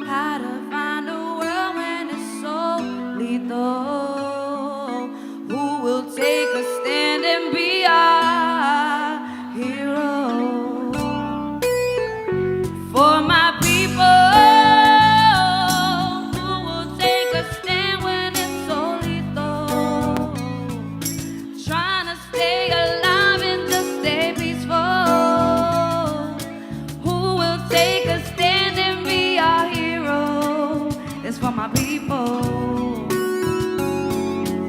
how to find a world when it's so lethal. Who will take a stand and be our hero? For my people, who will take a stand when it's so lethal? Trying to stay alive and just stay peaceful. Who will take a stand and be our hero? It's for my people.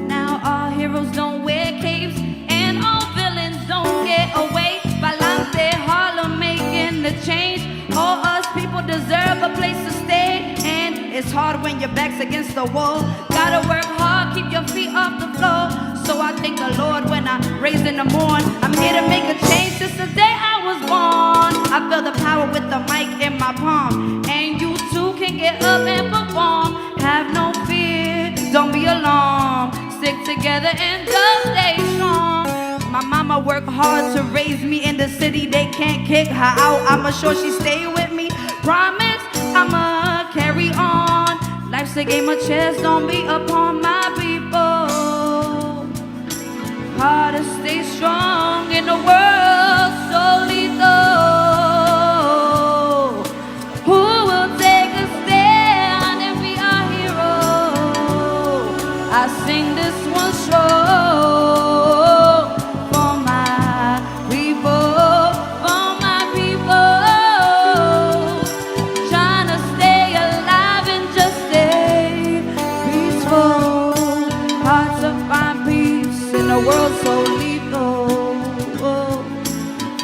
Now all heroes don't wear capes and all villains don't get away. LANTE, Harlem making the change. All us people deserve a place to stay. And it's hard when your back's against the wall. Gotta work hard, keep your feet off the floor. So I thank the Lord when I raise in the morn. I'm here to make a change since the day I was born. I feel the power with the mic in my palm. And you too can get up and perform. Have no fear, don't be alarmed. Stick together and just stay strong. My mama worked hard to raise me in the city. They can't kick her out. I'ma sure she stay with me. Promise I'ma carry on. Life's a game of chess, don't be upon my people. Hard to stay strong in a world so lethal. Who will take a stand and be our hero? I sing this one strong for my people, for my people. Trying to stay alive and just stay peaceful. Hard to find peace in a world so lethal.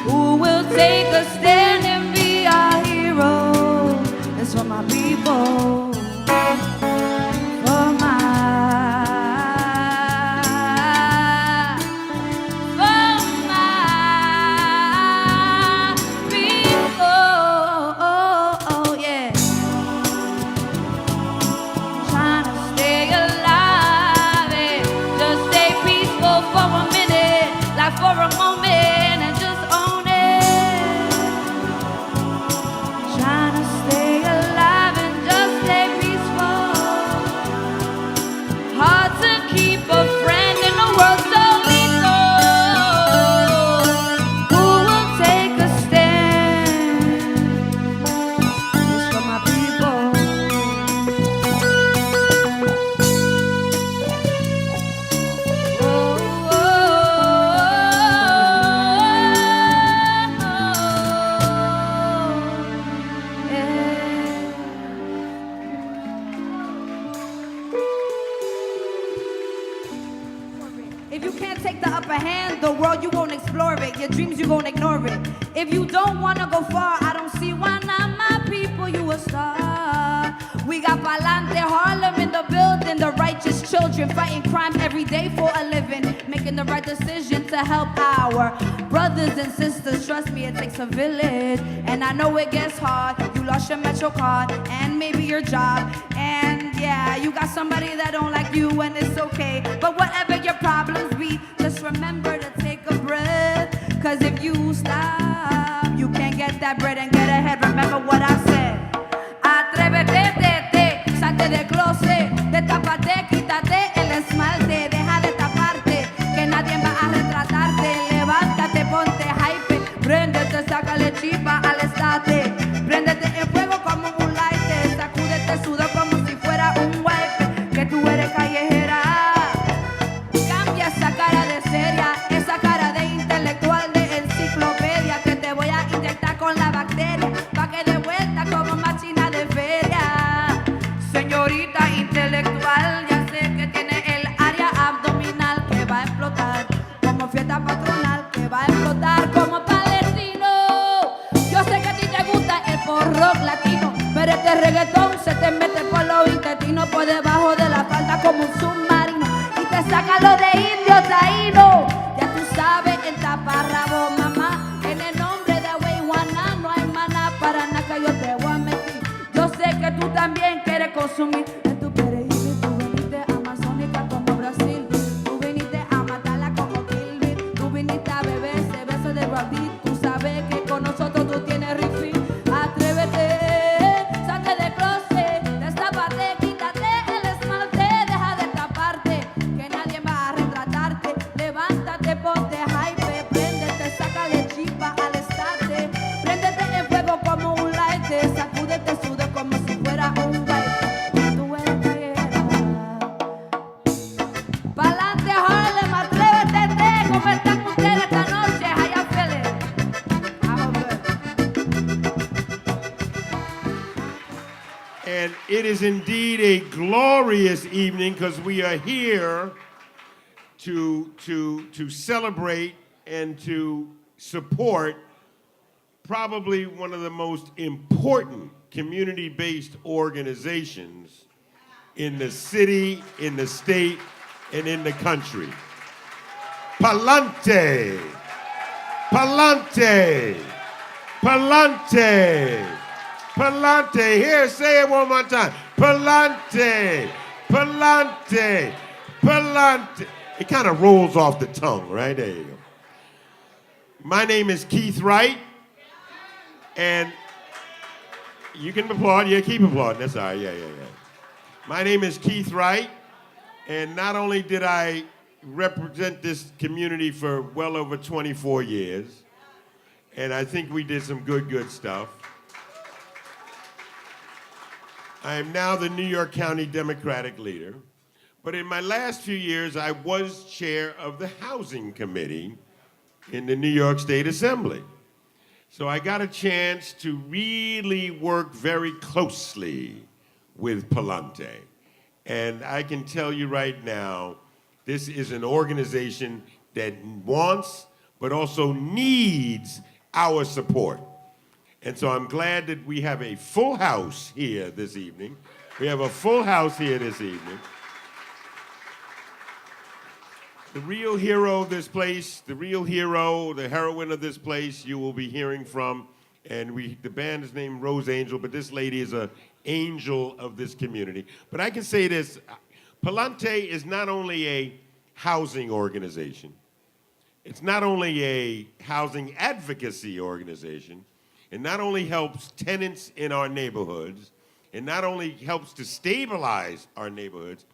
Who will take a stand and be our hero? It's for my people, for my people, yeah. Trying to stay alive and just stay peaceful for a minute, like for a moment, and just own it. Trying to stay alive and just stay peaceful. Hard to keep a friend in a world so lethal. Who will take a stand? It's for my people. If you can't take the upper hand, the world you won't explore it. Your dreams you won't ignore it. If you don't wanna go far, I don't see why not. My people, you a star. We got LANTE, Harlem in the building. The righteous children fighting crime every day for a living, making the right decision to help our brothers and sisters. Trust me, it takes a village, and I know it gets hard. You lost your Metro card and maybe your job, and yeah, you got somebody that don't like you, and it's okay. But whatever your problems be, just remember to take a breath. Cause if you stop, you can't get that bread and get ahead. Remember what I said. Atrévete, salte del closet, destápate, quítate el esmalte, deja de taparte, que nadie va a retratarte. Levántate, ponte hype, préndete, sácale chispa al estate, préndete en fuego como un lighter, sacúdete sudor como si fuera un wipe, que tú eres callejera. Cambia esa cara de seria, esa cara de intelectual de enciclopedia, que te voy a inyectar con la bacteria, pa' que de vuelta como máquina de feria. Señorita intelectual, ya sé que tiene el área abdominal que va a explotar como fiesta patronal, que va a explotar como palestino. Yo sé que a ti te gusta el pop rock latino, pero este reggaetón se te mete por los intestinos, por debajo de la falda como un submarino, y te saca lo de indio taíno. Ya tú sabes, el taparrabo, mamá, en el nombre de Weiwana no hay maná para nada que yo te voy a meter. Yo sé que tú también quieres consumir de tu perejil, tú viniste amazónica como Brasil, tú viniste a matarla como Kill Bill, tú viniste a beber ese beso de Rabbit, tú sabes que con nosotros tú tienes refill. Atrévete, salte de closet. And it is indeed a glorious evening because we are here to celebrate and to support probably one of the most important community-based organizations in the city, in the state, and in the country. LANTE. LANTE. LANTE. LANTE. Here, say it one more time. LANTE. LANTE. LANTE. It kind of rolls off the tongue, right? There you go. My name is Keith Wright, and you can applaud. Yeah, keep applauding. That's all right. Yeah. My name is Keith Wright, and not only did I represent this community for well over 24 years, and I think we did some good stuff. I am now the New York County Democratic leader, but in my last few years, I was chair of the Housing Committee in the New York State Assembly. So I got a chance to really work very closely with LANTE. And I can tell you right now, this is an organization that wants, but also needs our support. And so I'm glad that we have a full house here this evening. We have a full house here this evening. The real hero of this place, the real hero, the heroine of this place, you will be hearing from, and the band is named Rose Angel, but this lady is an angel of this community. But I can say this, LANTE is not only a housing organization, it's not only a housing advocacy organization, it not only helps tenants in our neighborhoods, it not only helps to stabilize our neighborhoods,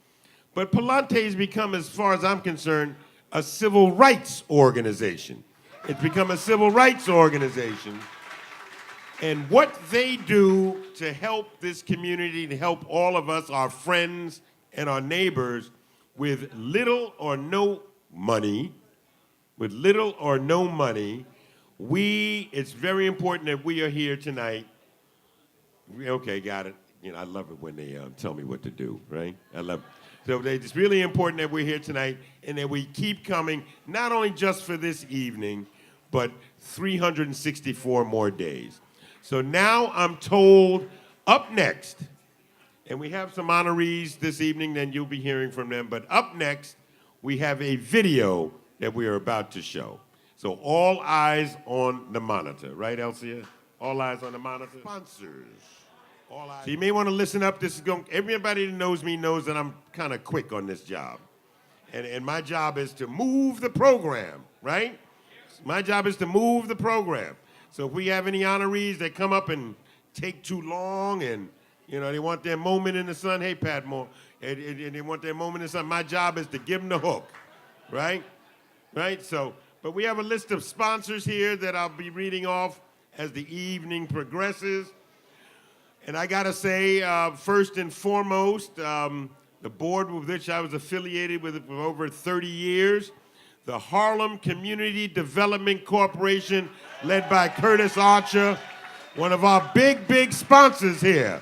but LANTE has become, as far as I'm concerned, a civil rights organization. It's become a civil rights organization. And what they do to help this community, to help all of us, our friends and our neighbors, with little or no money, it's very important that we are here tonight. Okay, got it. You know, I love it when they tell me what to do, right? I love it. So it's really important that we're here tonight and that we keep coming, not only just for this evening, but 364 more days. So now I'm told up next, and we have some honorees this evening, then you'll be hearing from them, but up next, we have a video that we are about to show. So all eyes on the monitor, right, Elsia? All eyes on the monitor. Sponsors. So you may want to listen up. This is everybody that knows me knows that I'm kind of quick on this job. And my job is to move the program, right? My job is to move the program. So if we have any honorees that come up and take too long and, you know, they want their moment in the sun, hey, Patmore, and they want their moment in the sun, my job is to give them the hook, right? Right? So, but we have a list of sponsors here that I'll be reading off as the evening progresses. And I gotta say, first and foremost, the board with which I was affiliated with for over 30 years, the Harlem Community Development Corporation, led by Curtis Archer, one of our big sponsors here.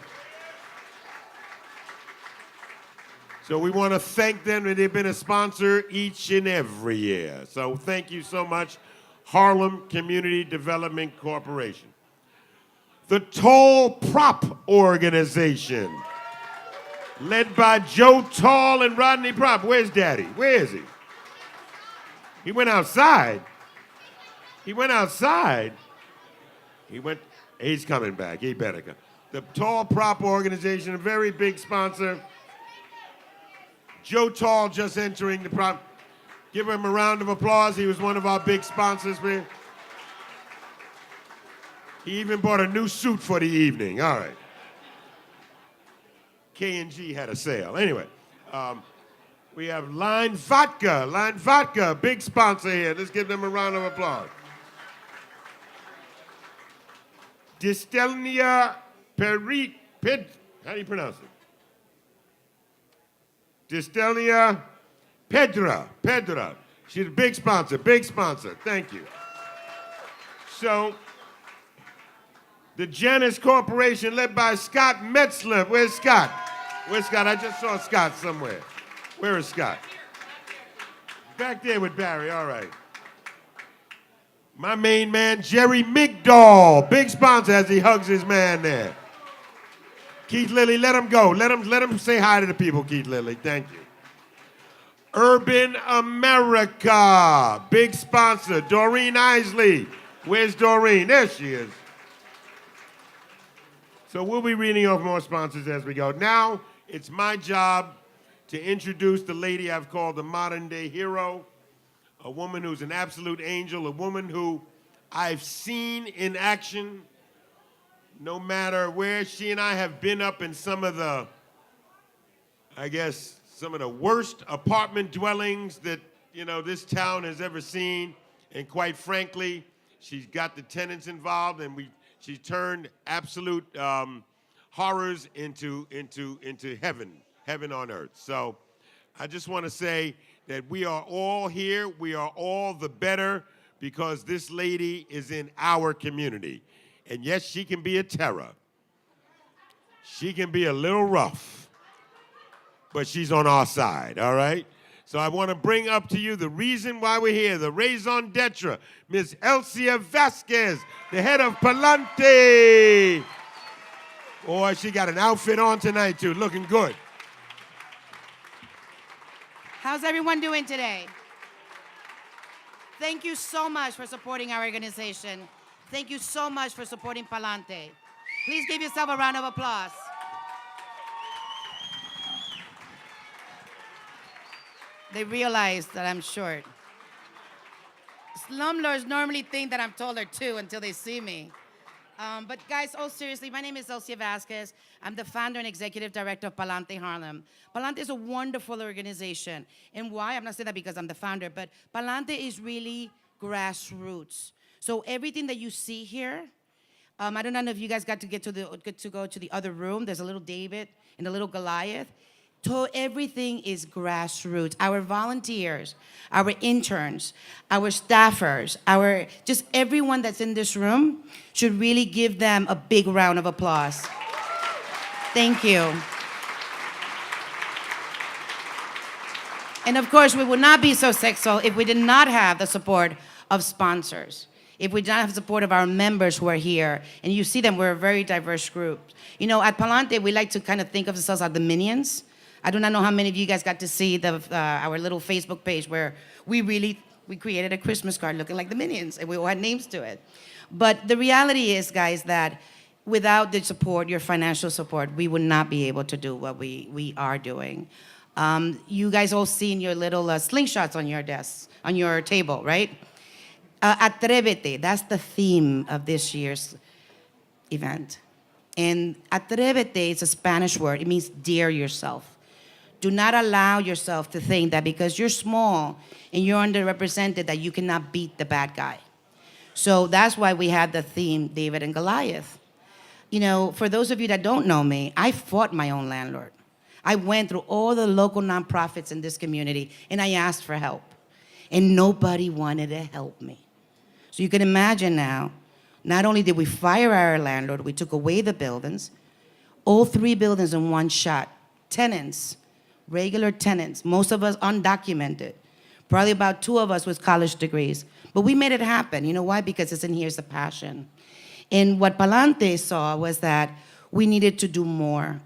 So we want to thank them, and they've been a sponsor each and every year. So thank you so much, Harlem Community Development Corporation. The Tall Prop Organization, led by Joe Tall and Rodney Prop. Where's Daddy? Where is he? He went outside. He's coming back. He better come. The Tall Prop Organization, a very big sponsor. Joe Tall just entering the prop. Give him a round of applause. He was one of our big sponsors, man. He even bought a new suit for the evening. All right. K&G had a sale. Anyway, we have Line Vodka. Line Vodka, big sponsor here. Let's give them a round of applause. Distelnia how do you pronounce it? Distelnia Pedra. She's a big sponsor. Thank you. So, The Janus Corporation, led by Scott Metzler. Where's Scott? Where's Scott? I just saw Scott somewhere. Where is Scott? Back there with Barry, all right. My main man, Jerry Migdal, big sponsor as he hugs his man there. Keith Lilly, let him go. Let him say hi to the people, Keith Lilly. Thank you. Urban America, big sponsor, Doreen Isley. Where's Doreen? There she is. So we'll be reading off more sponsors as we go. Now, it's my job to introduce the lady I've called the modern day hero, a woman who's an absolute angel, a woman who I've seen in action no matter where. She and I have been up in some of the, I guess, some of the worst apartment dwellings that, this town has ever seen. And quite frankly, she's got the tenants involved, and she turned absolute horrors into heaven on earth. So I just want to say that we are all here. We are all the better because this lady is in our community. And yes, she can be a terror. She can be a little rough, but she's on our side, all right? So I want to bring up to you the reason why we're here, the raison d'etre, Ms. Elsia Vasquez, the head of Palante. Boy, she got an outfit on tonight, too, looking good. How's everyone doing today? Thank you so much for supporting our organization. Thank you so much for supporting Palante. Please give yourself a round of applause. They realize that I'm short. Slumlords normally think that I'm taller too until they see me. But guys, seriously, my name is Elsia Vasquez. I'm the founder and executive director of Palante Harlem. Palante is a wonderful organization. And why? I'm not saying that because I'm the founder, but Palante is really grassroots. So everything that you see here, I don't know if you guys got to go to the other room. There's a little David and a little Goliath. So everything is grassroots. Our volunteers, our interns, our staffers, just everyone that's in this room should really give them a big round of applause. Thank you. And of course, we would not be so successful if we did not have the support of sponsors. If we don't have the support of our members who are here, and you see them, we're a very diverse group. At Palante, we like to kind of think of ourselves as the minions. I do not know how many of you guys got to see our little Facebook page where we created a Christmas card looking like the Minions, and we all had names to it. But the reality is, guys, that without the support, your financial support, we would not be able to do what we are doing. You guys all seen your little slingshots on your desks, on your table, right? Atrévete, that's the theme of this year's event. And atrévete is a Spanish word. It means dare yourself. Do not allow yourself to think that because you're small and you're underrepresented that you cannot beat the bad guy. So that's why we had the theme, David and Goliath. For those of you that don't know me, I fought my own landlord. I went through all the local nonprofits in this community and I asked for help. And nobody wanted to help me. So you can imagine now, not only did we fire our landlord, we took away the buildings, all 3 buildings in one shot, tenants, regular tenants, most of us undocumented, probably about 2 of us with college degrees. But we made it happen. You know why? Because it's in here's the passion. And what Palante saw was that we needed to do more.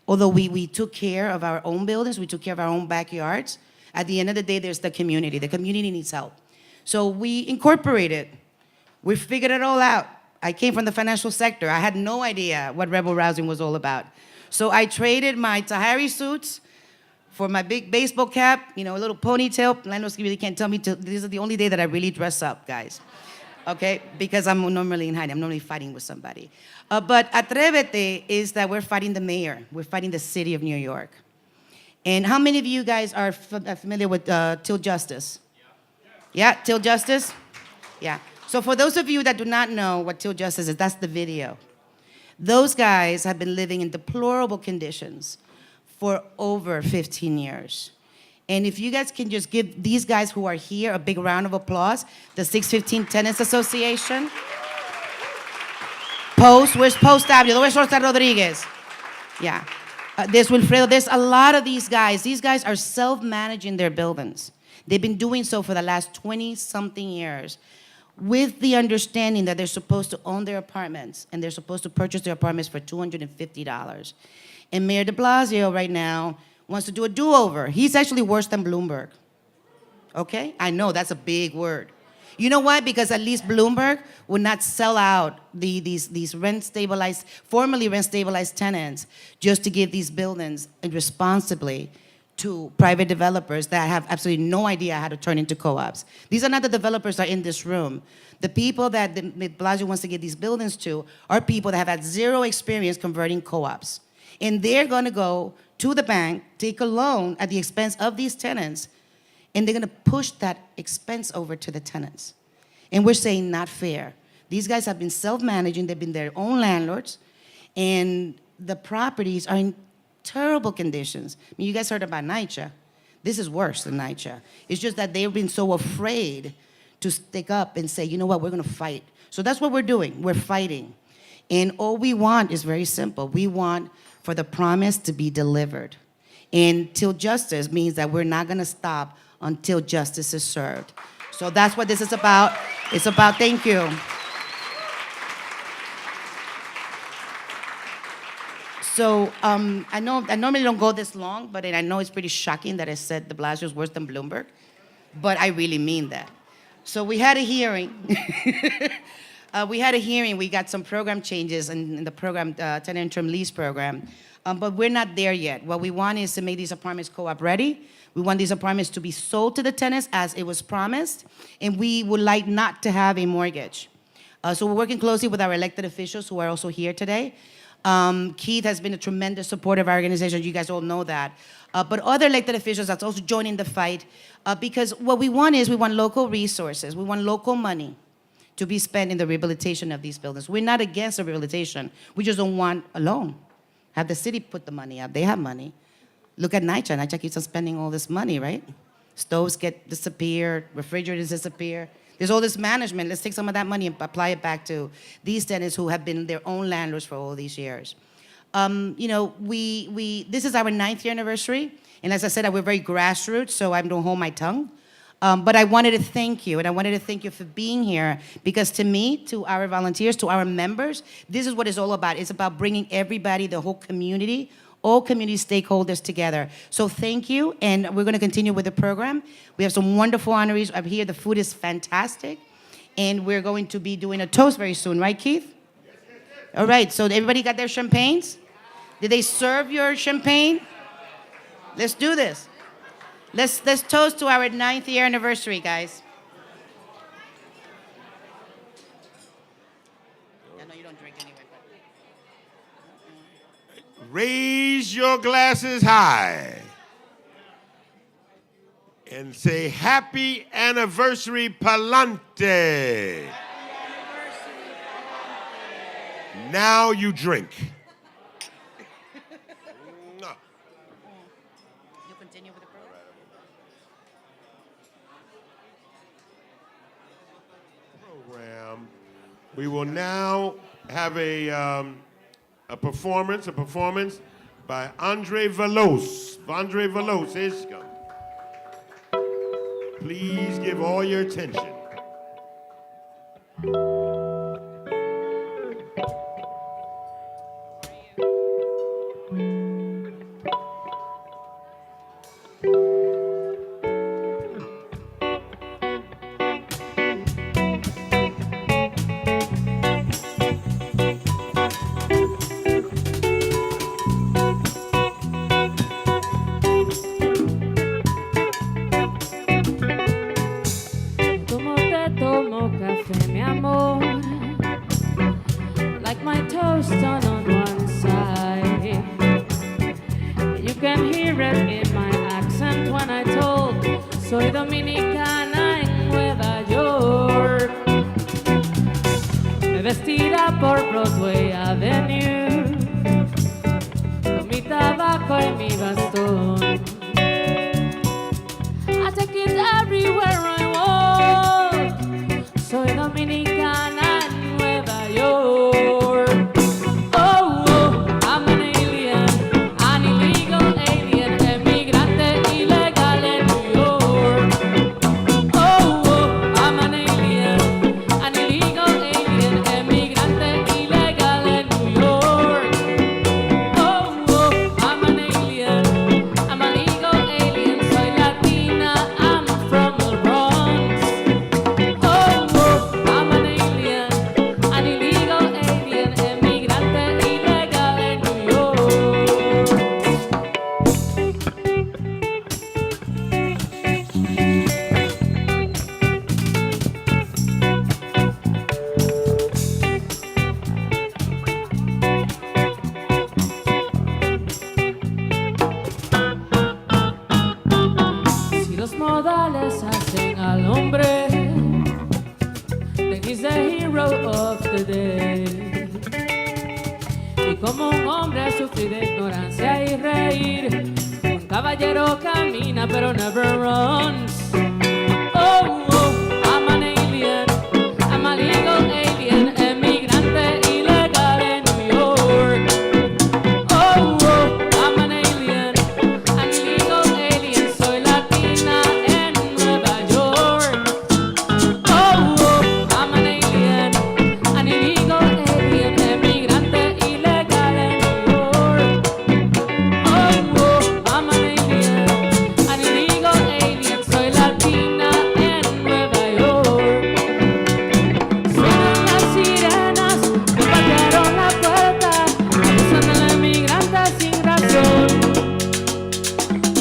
Although we took care of our own buildings, we took care of our own backyards, at the end of the day, there's the community. The community needs help. So we incorporated. We figured it all out. I came from the financial sector. I had no idea what rebel rousing was all about. So I traded my Tahari suits for my big baseball cap, a little ponytail. Landlords really can't tell me this is the only day that I really dress up, guys. Okay? Because I'm normally in hiding. I'm normally fighting with somebody. But Atrévete is that we're fighting the mayor. We're fighting the city of New York. And how many of you guys are familiar with Till Justice? Yeah, Till Justice? Yeah. So for those of you that do not know what Till Justice is, that's the video. Those guys have been living in deplorable conditions for over 15 years. And if you guys can just give these guys who are here a big round of applause, the 615 Tenants Association. Post. Where's Post Avenue? Where's Rosa Rodriguez? Yeah. There's Wilfredo. There's a lot of these guys. These guys are self-managing their buildings. They've been doing so for the last 20-something years with the understanding that they're supposed to own their apartments and they're supposed to purchase their apartments for $250. And Mayor de Blasio right now wants to do a do-over. He's actually worse than Bloomberg. Okay? I know, that's a big word. You know why? Because at least Bloomberg would not sell out these rent-stabilized, formerly rent-stabilized tenants just to give these buildings responsibly to private developers that have absolutely no idea how to turn into co-ops. These are not the developers that are in this room. The people that de Blasio wants to give these buildings to are people that have had zero experience converting co-ops. And they're gonna go to the bank, take a loan at the expense of these tenants, and they're gonna push that expense over to the tenants. And we're saying not fair. These guys have been self-managing, they've been their own landlords, and the properties are in terrible conditions. I mean, you guys heard about NYCHA. This is worse than NYCHA. It's just that they've been so afraid to stick up and say, you know what, we're gonna fight. So that's what we're doing, we're fighting. And all we want is very simple. We want for the promise to be delivered. And till justice means that we're not gonna stop until justice is served. So that's what this is about. It's about, thank you. So I know I normally don't go this long, but I know it's pretty shocking that I said de Blasio is worse than Bloomberg, but I really mean that. So we had a hearing. We got some program changes in the program, tenant interim lease program, but we're not there yet. What we want is to make these apartments co-op ready. We want these apartments to be sold to the tenants as it was promised, and we would like not to have a mortgage. So we're working closely with our elected officials who are also here today. Keith has been a tremendous supporter of our organization. You guys all know that. But other elected officials that's also joining the fight because what we want is we want local resources. We want local money to be spent in the rehabilitation of these buildings. We're not against the rehabilitation. We just don't want a loan. Have the city put the money up. They have money. Look at NYCHA. NYCHA keeps on spending all this money, right? Stoves disappear, refrigerators disappear. There's all this management. Let's take some of that money and apply it back to these tenants who have been their own landlords for all these years. You know, this is our 9th year anniversary, and as I said, we're very grassroots, so I don't hold my tongue. But I wanted to thank you, and I wanted to thank you for being here, because to me, to our volunteers, to our members, this is what it's all about. It's about bringing everybody, the whole community, all community stakeholders together. So thank you, and we're gonna continue with the program. We have some wonderful honorees up here. The food is fantastic, and we're going to be doing a toast very soon, right, Keith? Yes. All right, so everybody got their champagnes? Did they serve your champagne? Let's do this. Let's toast to our 9th year anniversary, guys. I know you don't drink anyway, but... Raise your glasses high and say, Happy Anniversary, Palante. Now you drink. You continue with the program. We will now have a performance by Andre Veloz. Andre Veloz, here she comes. Please give all your attention. Como te tomo café, mi amor. vaquero camina, pero never runs. Oh, oh, I'm an alien. I'm a legal alien, emigrante ilegal en New York. Oh, oh, I'm an alien. An illegal alien. Soy latina en Nueva York. Oh, oh, I'm an alien. An illegal alien, emigrante ilegal en New York. Oh, oh, I'm an alien. An illegal alien. Soy latina en Nueva York. Suenan las sirenas, me patearon la puerta, abusan de la emigrante sin razón.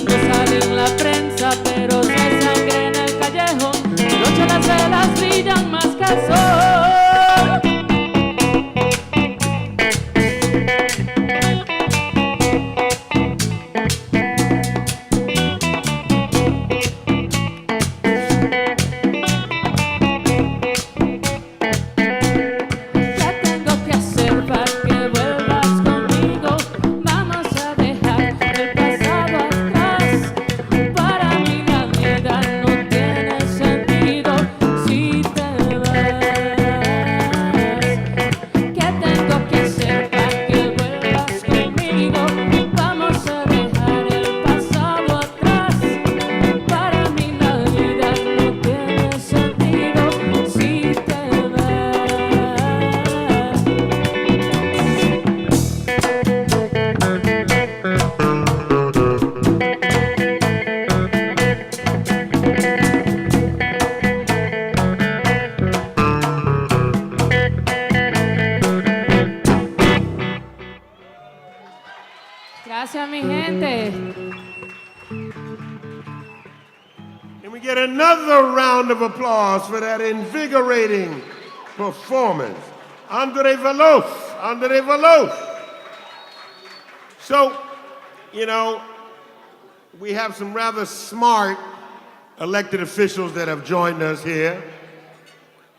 No sale en la prensa, pero si hay sangre en el callejón, de noche las velas brillan más que el sol. ¿Qué tengo que hacer para que vuelvas conmigo? Vamos a dejar el pasado atrás. Para mí la vida no tiene sentido si te vas. ¿Qué tengo que hacer para que vuelvas conmigo? Vamos a dejar el pasado atrás. Para mí la vida no tiene sentido si te vas. Gracias, mi gente. Can we get another round of applause for that invigorating performance? Andre Valouf, Andre Valouf. So, you know, we have some rather smart elected officials that have joined us here,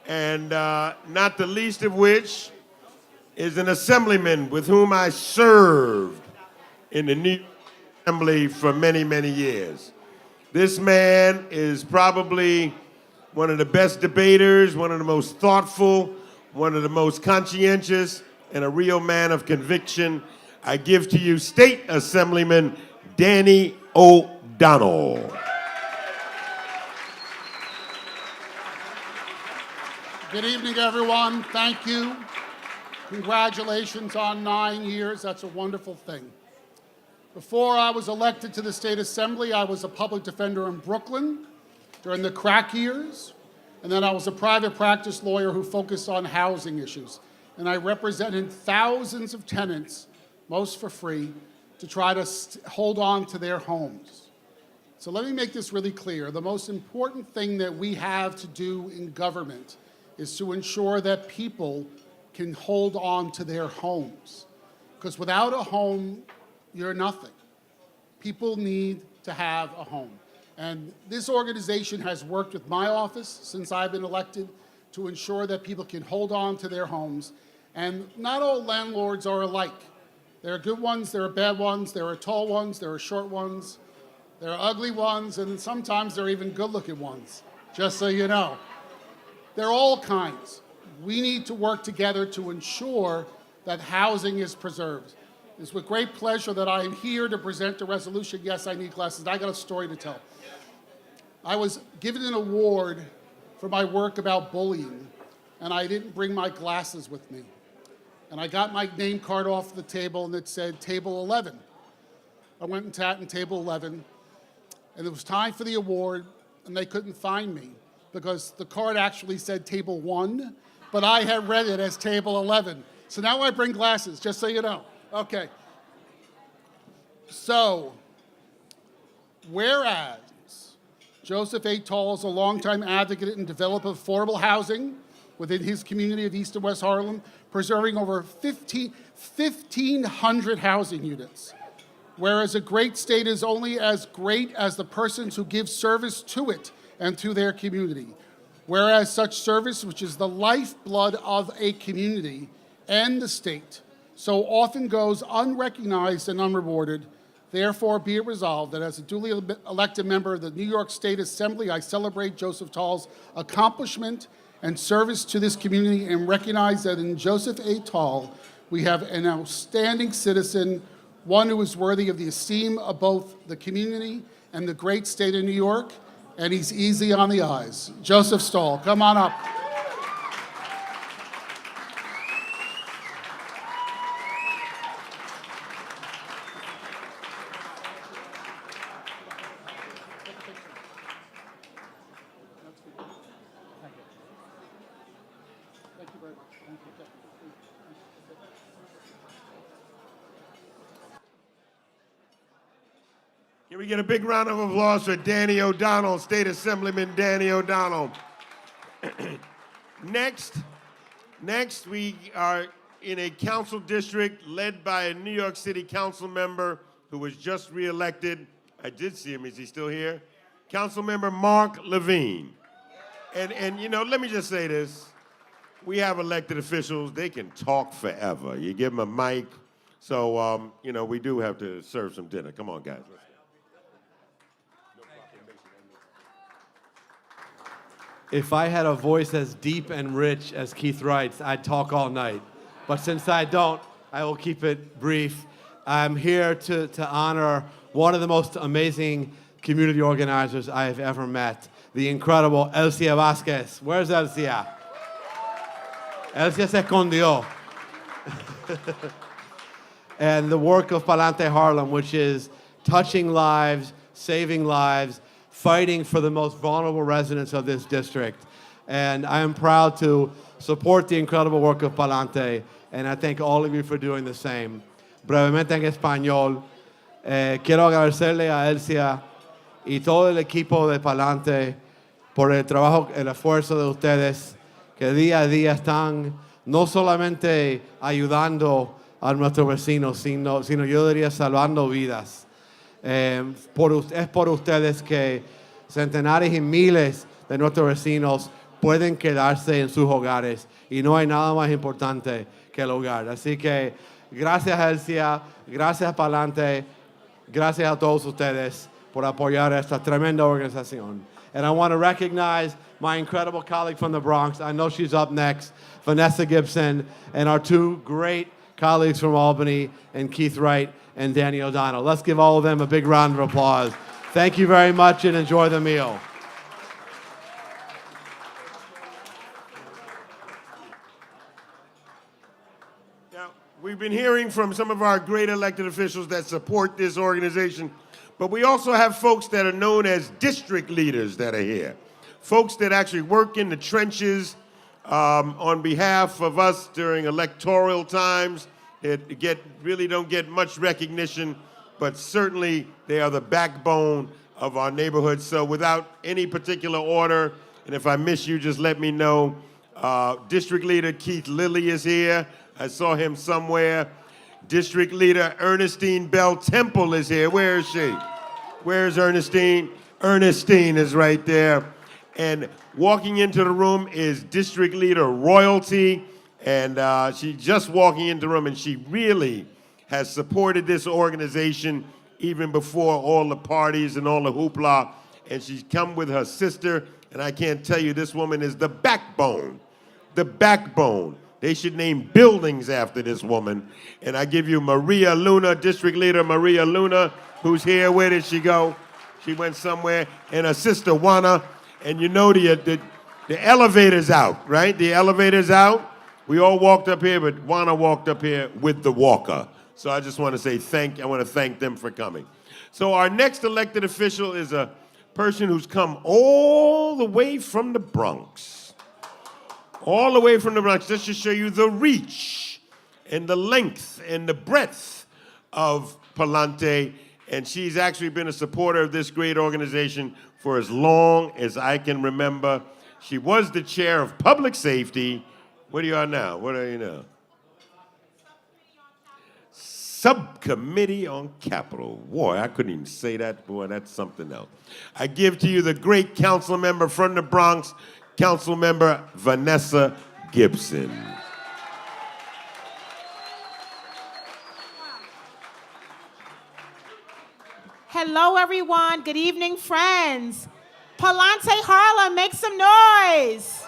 and not the least of which is an assemblyman with whom I served in the New York Assembly for many, many years. This man is probably one of the best debaters, one of the most thoughtful, one of the most conscientious, and a real man of conviction. I give to you State Assemblyman Danny O'Donnell. Good evening, everyone. Thank you. Congratulations on 9 years. That's a wonderful thing. Before I was elected to the State Assembly, I was a public defender in Brooklyn during the crack years. And then I was a private practice lawyer who focused on housing issues. And I represented thousands of tenants, most for free, to try to hold on to their homes. So let me make this really clear. The most important thing that we have to do in government is to ensure that people can hold on to their homes. Because without a home, you're nothing. People need to have a home. And this organization has worked with my office since I've been elected to ensure that people can hold on to their homes. And not all landlords are alike. There are good ones, there are bad ones, there are tall ones, there are short ones, there are ugly ones, and sometimes there are even good-looking ones, just so you know. They're all kinds. We need to work together to ensure that housing is preserved. It's with great pleasure that I am here to present the resolution. Yes, I need glasses. I got a story to tell. I was given an award for my work about bullying, and I didn't bring my glasses with me. And I got my name card off the table, and it said Table 11. I went and sat in Table 11, and it was time for the award, and they couldn't find me because the card actually said Table 1, but I had read it as Table 11. So now I bring glasses, just so you know. Okay. So, whereas Joseph A. Tall is a longtime advocate and developer of affordable housing within his community of East and West Harlem, preserving over 1,500 housing units. Whereas a great state is only as great as the persons who give service to it and to their community. Whereas such service, which is the lifeblood of a community and the state, so often goes unrecognized and unrewarded, Therefore, be it resolved that as a duly elected member of the New York State Assembly, I celebrate Joseph Tall's accomplishment and service to this community and recognize that in Joseph A. Tall, we have an outstanding citizen, one who is worthy of the esteem of both the community and the great state of New York, and he's easy on the eyes. Joseph Stoll, come on up. Can we get a big round of applause for Danny O'Donnell, State Assemblyman Danny O'Donnell? Next, we are in a council district led by a New York City council member who was just reelected. I did see him. Is he still here? Council member Mark Levine. And you know, let me just say this. We have elected officials. They can talk forever. You give them a mic. So, you know, we do have to serve some dinner. Come on, guys. If I had a voice as deep and rich as Keith Wright's, I'd talk all night. But since I don't, I will keep it brief. I'm here to honor one of the most amazing community organizers I have ever met, the incredible Elcia Vasquez. Where's Elcia? Elcia se escondió. And the work of Palante Harlem, which is touching lives, saving lives, fighting for the most vulnerable residents of this district. And I am proud to support the incredible work of Palante, and I thank all of you for doing the same. Brevemente en español, quiero agradecerle a Elcia y todo el equipo de Palante por el trabajo, el esfuerzo de ustedes, que día a día están no solamente ayudando a nuestros vecinos, sino yo diría salvando vidas. Es por ustedes que centenares y miles de nuestros vecinos pueden quedarse en sus hogares y no hay nada más importante que el hogar. Así que gracias Elcia, gracias Palante, gracias a todos ustedes por apoyar esta tremenda organización. And I want to recognize my incredible colleague from the Bronx. I know she's up next, Vanessa Gibson, and our two great colleagues from Albany, and Keith Wright and Danny O'Donnell. Let's give all of them a big round of applause. Thank you very much and enjoy the meal. Now, we've been hearing from some of our great elected officials that support this organization, but we also have folks that are known as district leaders that are here. Folks that actually work in the trenches on behalf of us during electoral times. Really don't get much recognition, but certainly they are the backbone of our neighborhood. So without any particular order, and if I miss you, just let me know. District Leader Keith Lilly is here. I saw him somewhere. District Leader Ernestine Bell Temple is here. Where is she? Where is Ernestine? Ernestine is right there. And walking into the room is District Leader Royalty. And she's just walking into the room, and she really has supported this organization even before all the parties and all the hoopla. And she's come with her sister, and I can't tell you, this woman is the backbone. The backbone. They should name buildings after this woman. And I give you Maria Luna, District Leader Maria Luna, who's here. Where did she go? She went somewhere. And her sister, Juana. And you know the elevator's out, right? The elevator's out. We all walked up here, but Juana walked up here with the walker. So I just want to say I want to thank them for coming. So our next elected official is a person who's come all the way from the Bronx. All the way from the Bronx, just to show you the reach and the length and the breadth of Palante. And she's actually been a supporter of this great organization for as long as I can remember. She was the chair of public safety. What are you on now? What are you now? Subcommittee on Capital. Boy, I couldn't even say that. Boy, that's something else. I give to you the great council member from the Bronx, Council Member Vanessa Gibson. Hello, everyone. Good evening, friends. Palante Harlem, make some noise.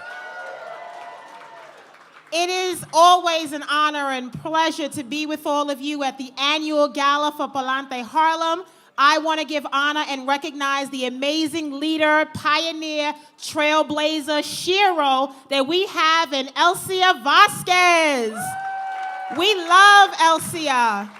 It is always an honor and pleasure to be with all of you at the annual Gala for Palante Harlem. I want to give honor and recognize the amazing leader, pioneer, trailblazer, Shiro that we have in Elcia Vasquez. We love Elcia.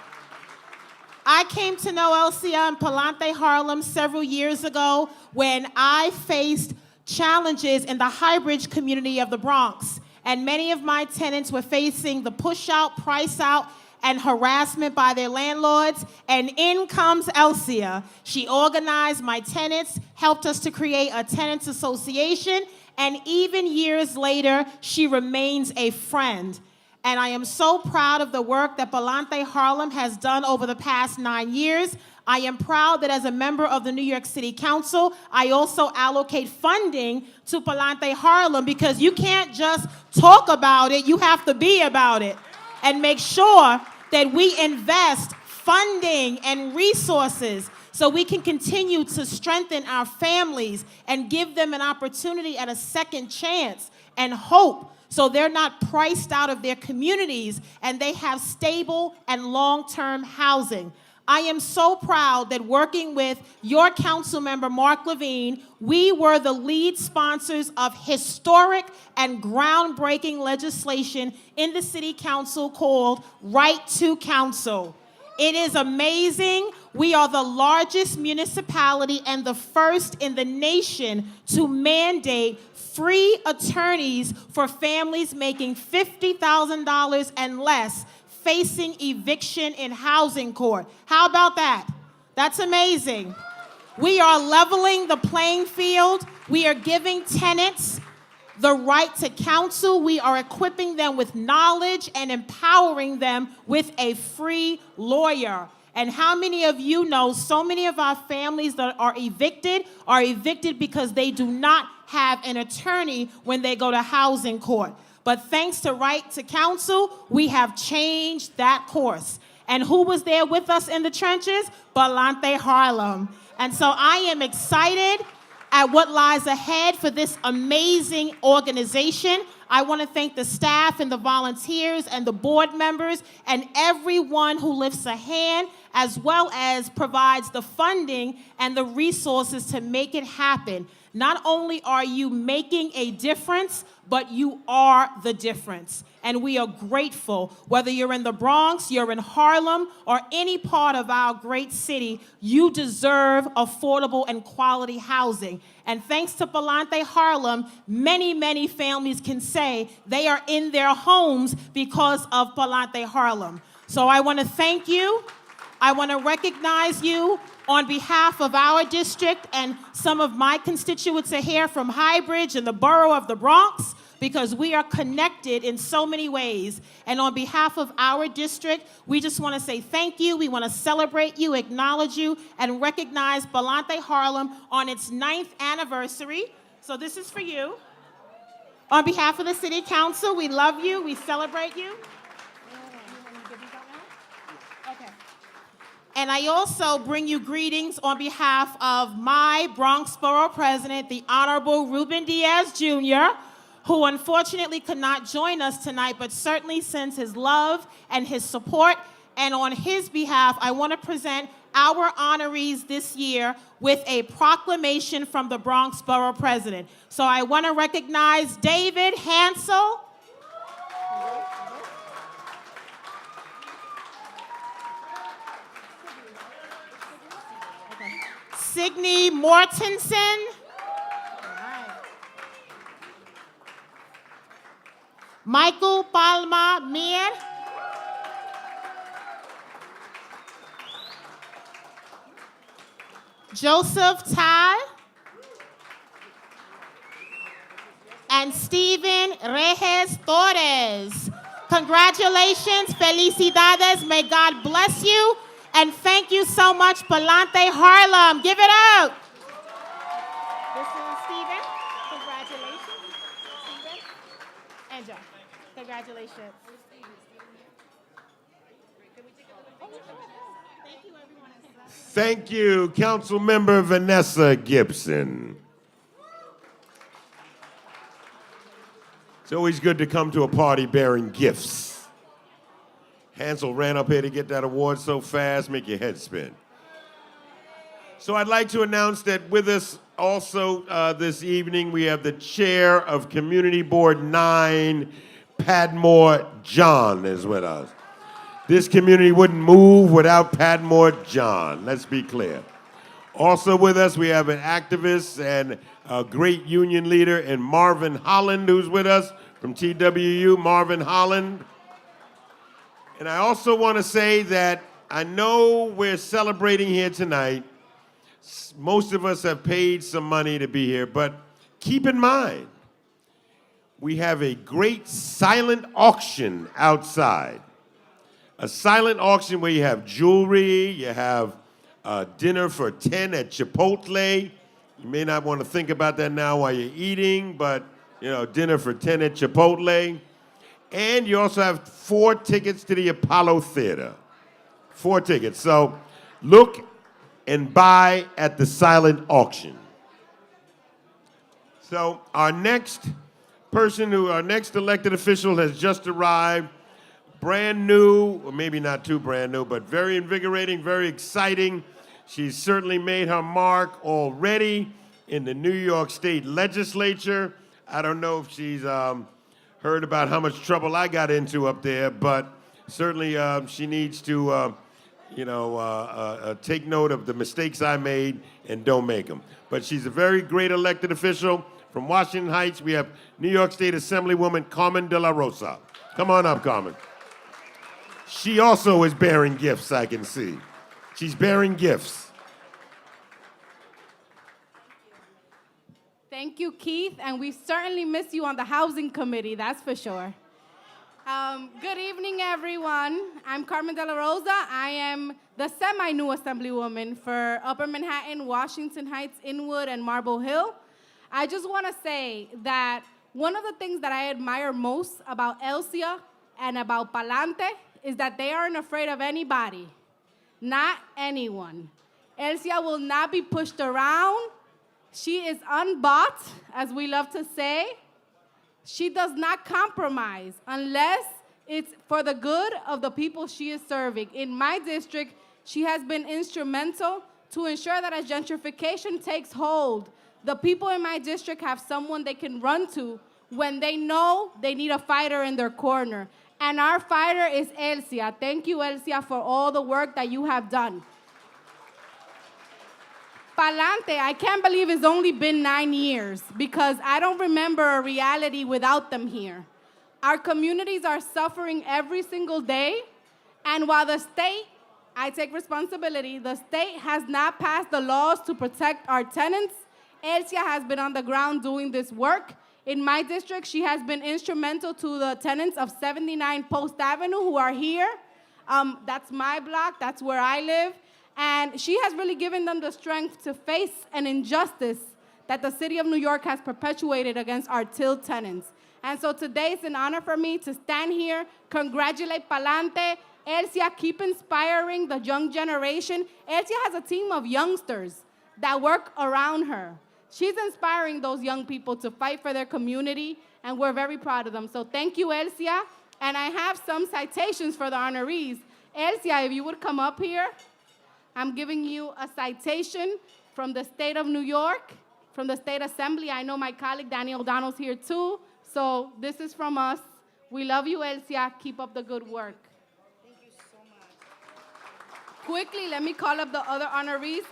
I came to know Elcia in Palante Harlem several years ago when I faced challenges in the Highbridge community of the Bronx. And many of my tenants were facing the push out, price out, and harassment by their landlords. And in comes Elcia. She organized my tenants, helped us to create a tenants association, and even years later, she remains a friend. And I am so proud of the work that Palante Harlem has done over the past 9 years. I am proud that as a member of the New York City Council, I also allocate funding to Palante Harlem because you can't just talk about it, you have to be about it. And make sure that we invest funding and resources so we can continue to strengthen our families and give them an opportunity at a second chance and hope, so they're not priced out of their communities and they have stable and long-term housing. I am so proud that working with your council member, Mark Levine, we were the lead sponsors of historic and groundbreaking legislation in the city council called Right to Counsel. It is amazing. We are the largest municipality and the first in the nation to mandate free attorneys for families making $50,000 and less facing eviction in housing court. How about that? That's amazing. We are leveling the playing field. We are giving tenants the right to counsel. We are equipping them with knowledge and empowering them with a free lawyer. And how many of you know so many of our families that are evicted because they do not have an attorney when they go to housing court. But thanks to Right to Counsel, we have changed that course. And who was there with us in the trenches? Palante Harlem. And so I am excited at what lies ahead for this amazing organization. I want to thank the staff and the volunteers and the board members and everyone who lifts a hand, as well as provides the funding and the resources to make it happen. Not only are you making a difference, but you are the difference. And we are grateful. Whether you're in the Bronx, you're in Harlem, or any part of our great city, you deserve affordable and quality housing. And thanks to Palante Harlem, many, many families can say they are in their homes because of Palante Harlem. So I want to thank you. I want to recognize you on behalf of our district and some of my constituents are here from Highbridge and the borough of the Bronx, because we are connected in so many ways. And on behalf of our district, we just want to say thank you. We want to celebrate you, acknowledge you, and recognize Palante Harlem on its 9th anniversary. So this is for you. On behalf of the City Council, we love you, we celebrate you. And I also bring you greetings on behalf of my Bronx Borough President, the Honorable Ruben Diaz Jr., who unfortunately could not join us tonight, but certainly sends his love and his support. And on his behalf, I want to present our honorees this year with a proclamation from the Bronx Borough President. So I want to recognize David Hansel, Signe Mortensen, Michael Palma Mir, Joseph Tai, and Steven Reyes Torres. Congratulations, felicidades, may God bless you. And thank you so much, Palante Harlem. Give it up. This is Steven. Congratulations. Steven. And Joe. Congratulations. Thank you, everyone. Thank you, Council Member Vanessa Gibson. It's always good to come to a party bearing gifts. Hansel ran up here to get that award so fast, make your head spin. So I'd like to announce that with us also this evening, we have the Chair of Community Board 9, Padmore John, is with us. This community wouldn't move without Padmore John, let's be clear. Also with us, we have an activist and a great union leader in Marvin Holland, who's with us from TWU, Marvin Holland. And I also want to say that I know we're celebrating here tonight. Most of us have paid some money to be here, but keep in mind, we have a great silent auction outside. A silent auction where you have jewelry, you have dinner for 10 at Chipotle. You may not want to think about that now while you're eating, but dinner for 10 at Chipotle. And you also have 4 tickets to the Apollo Theater. 4 tickets. So look and buy at the silent auction. So our next elected official has just arrived. Brand new, or maybe not too brand new, but very invigorating, very exciting. She's certainly made her mark already in the New York State Legislature. I don't know if she's heard about how much trouble I got into up there, but certainly she needs to take note of the mistakes I made and don't make them. But she's a very great elected official. From Washington Heights, we have New York State Assemblywoman Carmen de la Rosa. Come on up, Carmen. She also is bearing gifts, I can see. She's bearing gifts. Thank you, Keith, and we certainly miss you on the Housing Committee, that's for sure. Good evening, everyone. I'm Carmen de la Rosa. I am the semi-new Assemblywoman for Upper Manhattan, Washington Heights, Inwood, and Marble Hill. I just want to say that one of the things that I admire most about Elsia and about Palante is that they aren't afraid of anybody, not anyone. Elsia will not be pushed around. She is unbought, as we love to say. She does not compromise unless it's for the good of the people she is serving. In my district, she has been instrumental to ensure that as gentrification takes hold, the people in my district have someone they can run to when they know they need a fighter in their corner. And our fighter is Elsia. Thank you, Elsia, for all the work that you have done. Palante, I can't believe it's only been 9 years because I don't remember a reality without them here. Our communities are suffering every single day, and while the state, I take responsibility, the state has not passed the laws to protect our tenants, Elsia has been on the ground doing this work. In my district, she has been instrumental to the tenants of 79 Post Avenue who are here. That's my block, that's where I live. And she has really given them the strength to face an injustice that the city of New York has perpetuated against our till tenants. And so today it's an honor for me to stand here, congratulate Palante. Elsia, keep inspiring the young generation. Elsia has a team of youngsters that work around her. She's inspiring those young people to fight for their community, and we're very proud of them. So thank you, Elsia. And I have some citations for the honorees. Elsia, if you would come up here. I'm giving you a citation from the state of New York, from the State Assembly. I know my colleague Daniel O'Donnell's here too. So this is from us. We love you, Elsia. Keep up the good work. Thank you so much. Quickly, let me call up the other honorees.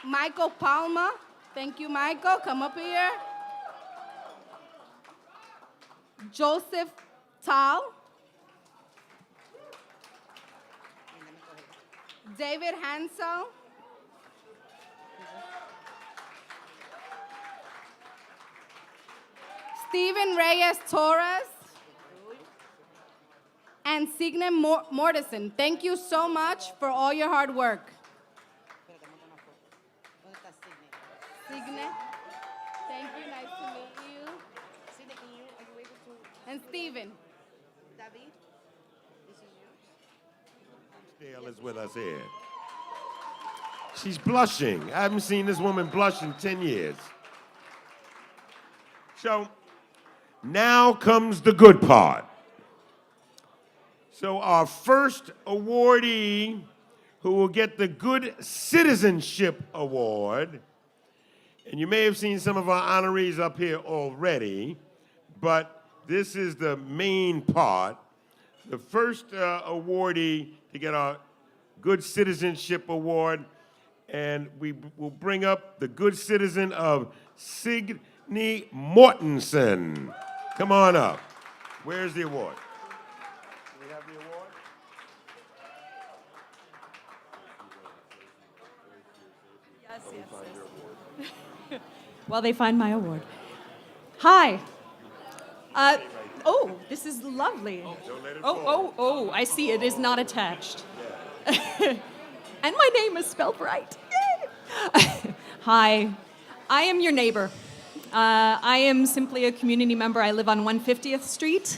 Michael Palma. Thank you, Michael. Come up here. Joseph Tal. David Hansel. Stephen Reyes Torres. And Signe Mortensen. Thank you so much for all your hard work. Signe. Thank you. Nice to meet you. And Stephen. David, this is yours. Dale is with us here. She's blushing. I haven't seen this woman blush in 10 years. So now comes the good part. So our first awardee who will get the Good Citizenship Award, and you may have seen some of our honorees up here already, but this is the main part. The first awardee to get our Good Citizenship Award, and we will bring up the good citizen of Signe Mortensen. Come on up. Where's the award? Do we have the award? Yes, yes. While they find my award. Hi. Oh, this is lovely. Oh, I see. It is not attached. And my name is spelled right. Yay! Hi. I am your neighbor. I am simply a community member. I live on 150th Street.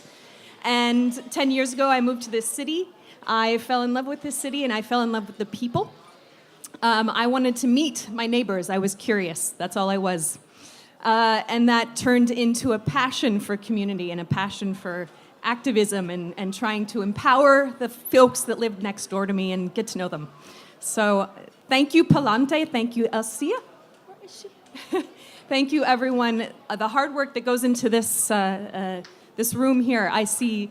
And 10 years ago, I moved to this city. I fell in love with this city, and I fell in love with the people. I wanted to meet my neighbors. I was curious. That's all I was. And that turned into a passion for community and a passion for activism and trying to empower the folks that lived next door to me and get to know them. So thank you, Palante. Thank you, Elsia. Where is she? Thank you, everyone. The hard work that goes into this, this room here, I see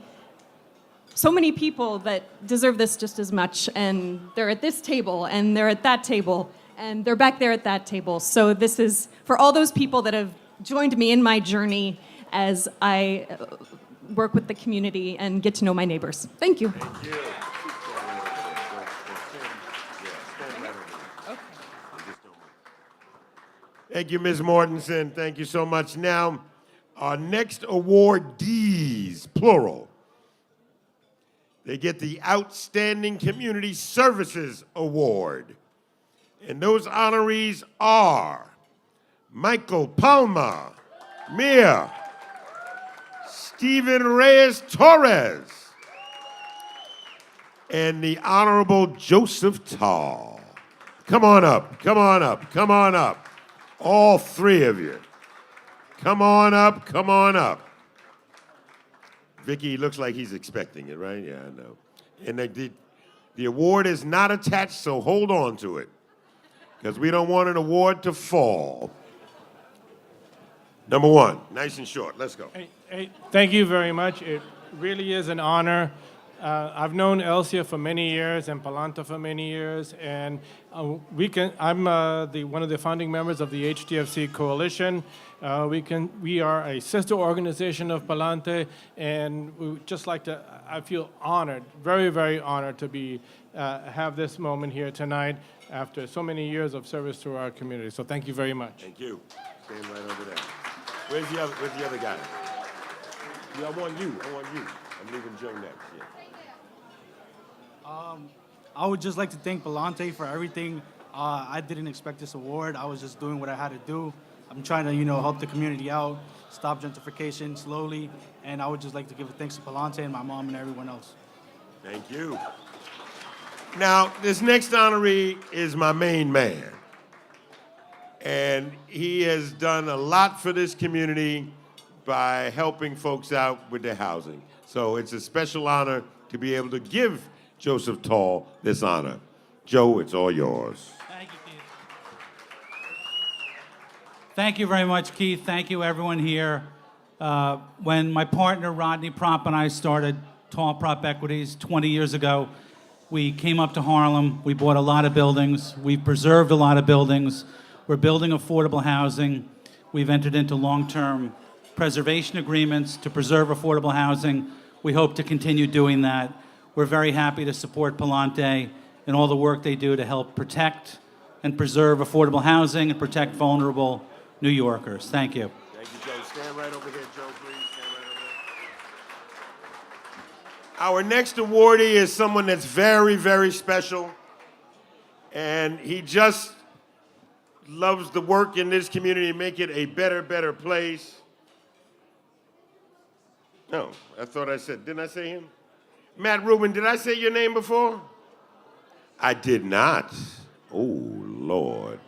so many people that deserve this just as much, and they're at this table, and they're at that table, and they're back there at that table. So this is for all those people that have joined me in my journey as I work with the community and get to know my neighbors. Thank you. Thank you. Thank you, Ms. Mortensen. Thank you so much. Now, our next awardees, plural, they get the Outstanding Community Services Award. And those honorees are Michael Palma, Mia, Stephen Reyes Torres, and the Honorable Joseph Tall. Come on up, come on up, come on up. All three of you. Come on up, come on up. Vicky looks like he's expecting it, right? Yeah, I know. And the award is not attached, so hold on to it, because we don't want an award to fall. Number one, nice and short. Let's go. Hey, thank you very much. It really is an honor. I've known Elsia for many years and Palanta for many years, and I'm one of the founding members of the HDFC Coalition. We are a sister organization of Palante, and we just like to. I feel honored, very, very honored to be have this moment here tonight after so many years of service to our community. So thank you very much. Thank you. Stand right over there. Where's the other guy? Yeah, I want you. I'm leaving Joe next. Yeah. I would just like to thank Palante for everything. I didn't expect this award. I was just doing what I had to do. I'm trying to, help the community out, stop gentrification slowly, and I would just like to give a thanks to Palante and my mom and everyone else. Thank you. Now, this next honoree is my main man. And he has done a lot for this community by helping folks out with their housing. So it's a special honor to be able to give Joseph Tall this honor. Joe, it's all yours. Thank you, Keith. Thank you very much, Keith. Thank you, everyone here. When my partner, Rodney Prop, and I started Tall Prop Equities 20 years ago, we came up to Harlem. We bought a lot of buildings. We've preserved a lot of buildings. We're building affordable housing. We've entered into long-term preservation agreements to preserve affordable housing. We hope to continue doing that. We're very happy to support Palante and all the work they do to help protect and preserve affordable housing and protect vulnerable New Yorkers. Thank you. Thank you, Joe. Stand right over here, Joe, please. Stand right over there. Our next awardee is someone that's very, very special. And he just loves the work in this community and make it a better place. No, I thought I said, didn't I say him? Matt Rubin, did I say your name before? I did not. Oh, Lord.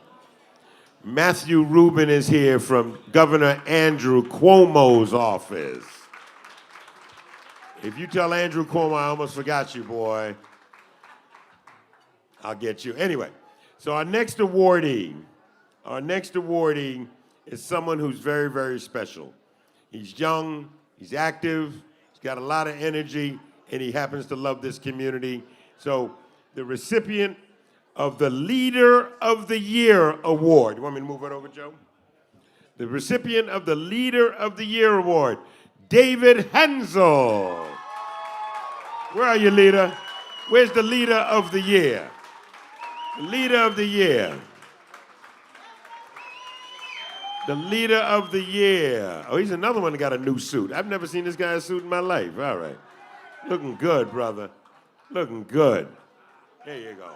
Matthew Rubin is here from Governor Andrew Cuomo's office. If you tell Andrew Cuomo I almost forgot you, boy, I'll get you. Anyway, so our next awardee is someone who's very, very special. He's young, he's active, he's got a lot of energy, and he happens to love this community. So the recipient of the Leader of the Year Award. You want me to move it over, Joe? The recipient of the Leader of the Year Award, David Hensel. Where are you, leader? Where's the Leader of the Year? The Leader of the Year. The Leader of the Year. Oh, he's another one that got a new suit. I've never seen this guy's suit in my life. All right. Looking good, brother. Looking good. There you go.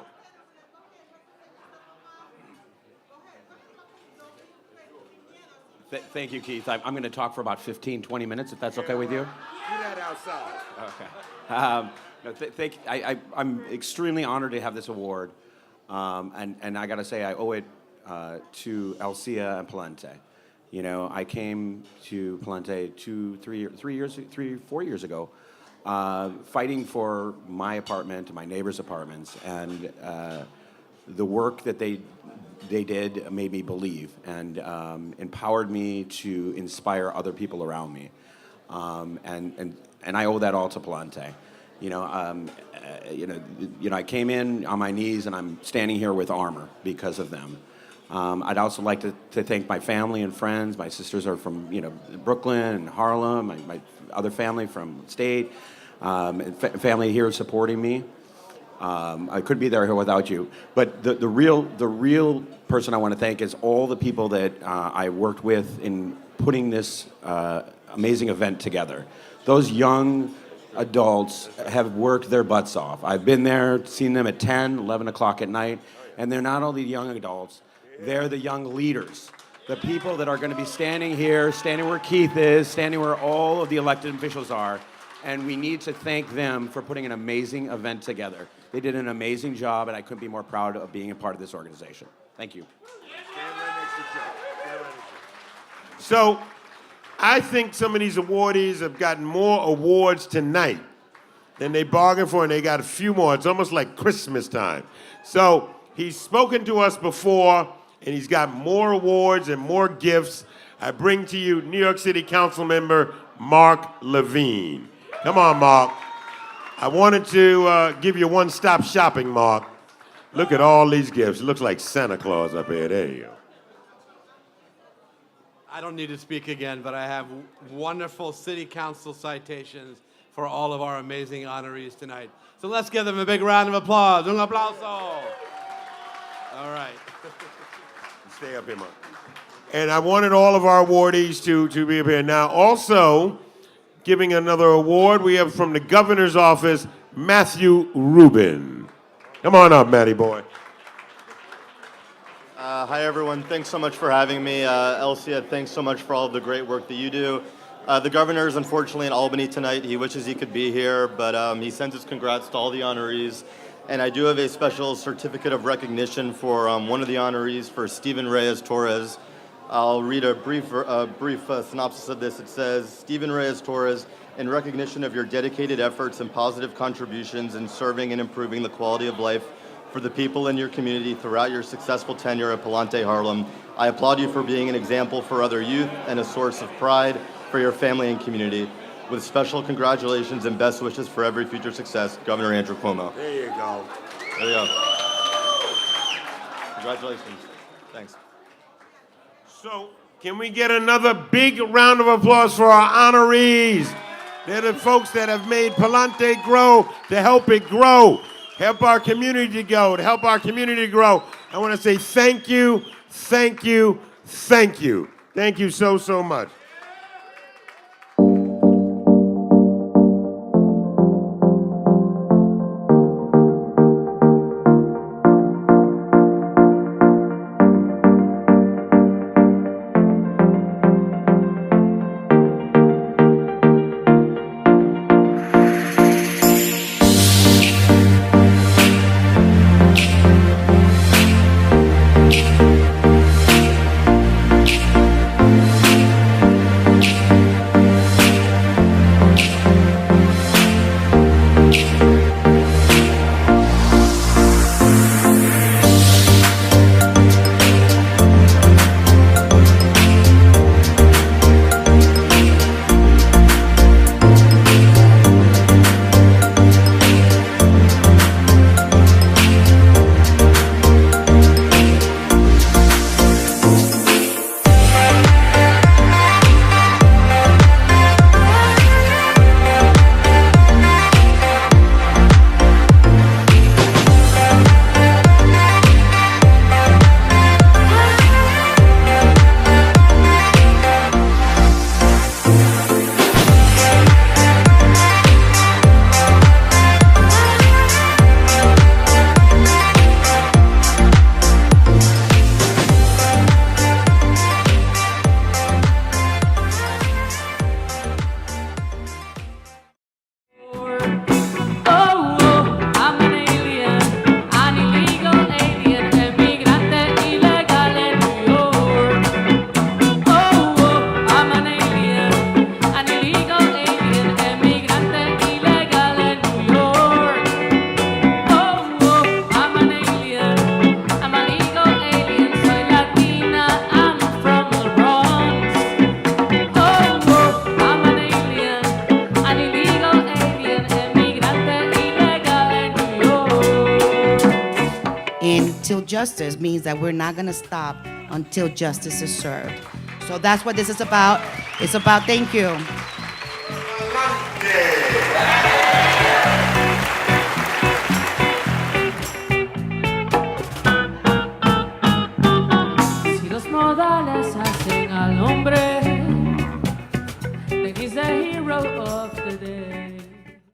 Thank you, Keith. I'm going to talk for about 15, 20 minutes, if that's okay with you. Do that outside. Okay. I'm extremely honored to have this award, and I got to say I owe it to Elsia and Palante. You know, I came to Palante 4 years ago, fighting for my apartment and my neighbors' apartments, and the work that they did made me believe and empowered me to inspire other people around me, and I owe that all to Palante. I came in on my knees, and I'm standing here with armor because of them. I'd also like to thank my family and friends. My sisters are from Brooklyn and Harlem. My other family from state, family here supporting me. I couldn't be there without you. But the real person I want to thank is all the people that I worked with in putting this amazing event together. Those young adults have worked their butts off. I've been there, seen them at 10, 11 o'clock at night, and they're not only young adults, they're the young leaders. The people that are going to be standing here, standing where Keith is, standing where all of the elected officials are, and we need to thank them for putting an amazing event together. They did an amazing job, and I couldn't be more proud of being a part of this organization. Thank you. So, I think some of these awardees have gotten more awards tonight than they bargained for, and they got a few more. It's almost like Christmas time. So, he's spoken to us before, and he's got more awards and more gifts. I bring to you New York City Council member Mark Levine. Come on, Mark. I wanted to give you one-stop shopping, Mark. Look at all these gifts. It looks like Santa Claus up here. There you go. I don't need to speak again, but I have wonderful city council citations for all of our amazing honorees tonight. So let's give them a big round of applause. Un aplauso. All right. Stay up here, Mark. And I wanted all of our awardees to be up here. Now, also, giving another award, we have from the governor's office, Matthew Rubin. Come on up, Matty boy. Hi, everyone. Thanks so much for having me. Elsia, thanks so much for all of the great work that you do. The governor is unfortunately in Albany tonight. He wishes he could be here, but he sends his congrats to all the honorees. And I do have a special certificate of recognition for one of the honorees, for Stephen Reyes-Torres. I'll read a brief synopsis of this. It says, Stephen Reyes-Torres, in recognition of your dedicated efforts and positive contributions in serving and improving the quality of life for the people in your community throughout your successful tenure at Palante Harlem, I applaud you for being an example for other youth and a source of pride for your family and community. With special congratulations and best wishes for every future success, Governor Andrew Cuomo. There you go. There you go. Congratulations. Thanks. So, can we get another big round of applause for our honorees? They're the folks that have made Palante grow, to help it grow, help our community go, to help our community grow. I want to say thank you, thank you, thank you. Thank you so, so much. until justice means that we're not going to stop until justice is served. So that's what this is about. It's about, thank you. LANTE.